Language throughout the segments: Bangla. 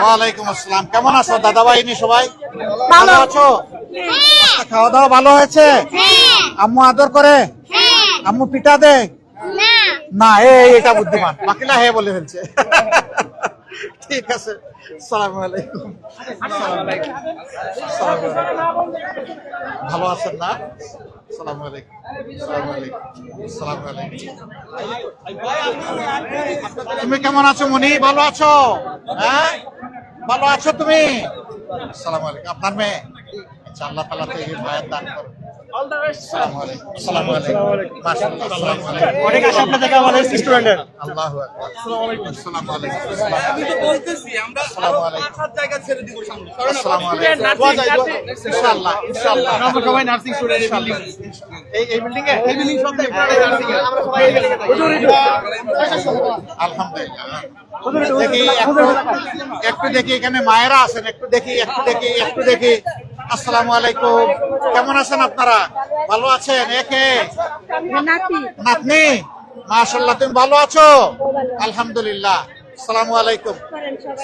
ওয়ালাইকুম আসসালাম। কেমন আছো দাদা ভাইনি সবাই? ভালো আছো? আচ্ছা, খাওয়া দাওয়া ভালো হয়েছে? আম্মু আদর করে? আম্মু পিঠা দেয় না? এটা বুদ্ধিমান, বাকিরা হ্যাঁ বলে ফেলছে। ঠিক আছে, আসসালামু আলাইকুম। ভালো আছেন না? আসসালামু আলাইকুম। আসসালামু আলাইকুম। তুমি কেমন আছো মনি? ভালো আছো? হ্যাঁ, ভালো আছো তুমি? আসসালামু আলাইকুম। আপনার মেয়ে? আচ্ছা, আল্লাহ তাআলা তো এই মায়ের দান করুন। আসসালামু আলাইকুম। আসসালামু আলাইকুম। মাশাআল্লাহ। আসসালামু আলাইকুম। অনেক আশা আপনার থেকে আমাদের স্টুডেন্টের। আল্লাহু আকবার। আসসালামু আলাইকুম। আমি তো বলতেছি আমরা আরো 5-7 জায়গা ছেড়ে দিব সামনে। আসসালামু আলাইকুম। ইনশাআল্লাহ, ইনশাআল্লাহ। আমরা সবাই নার্সিং স্টুডেন্ট এই বিল্ডিং এ এই বিল্ডিং সব নার্সিং এ আমরা সবাই এই বিল্ডিং আলহামদুলিল্লাহ। দেখি একটু দেখি এখানে মায়েরা আছেন, একটু দেখি। আসসালামু আলাইকুম। কেমন আছেন আপনারা? ভালো আছেন? একে নাতনি, মাশাআল্লাহ, তুমি ভালো আছো? আলহামদুলিল্লাহ। আসসালামু আলাইকুম।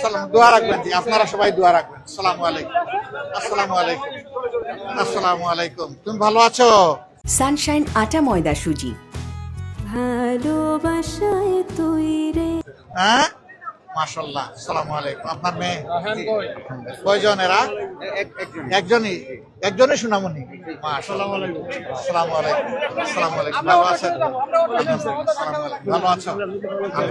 সালাম, দোয়া রাখবেন জি, আপনারা সবাই দোয়া রাখবেন। আসসালামু আলাইকুম। আসসালামু আলাইকুম। আসসালামু আলাইকুম। তুমি ভালো আছো? সানশাইন আটা ময়দা সুজি। ভালোবাসায় তৈরি। হ্যাঁ, মাশাআল্লাহ। আসসালামু আলাইকুম। আপনার মেয়ে কয়জন এরা? একজনই সোনামণি। মাশাআল্লাহ। আসসালামু আলাইকুম। আসসালামু আলাইকুম। ভালো আছেন? আসসালামু আলাইকুম। ভালো আছো?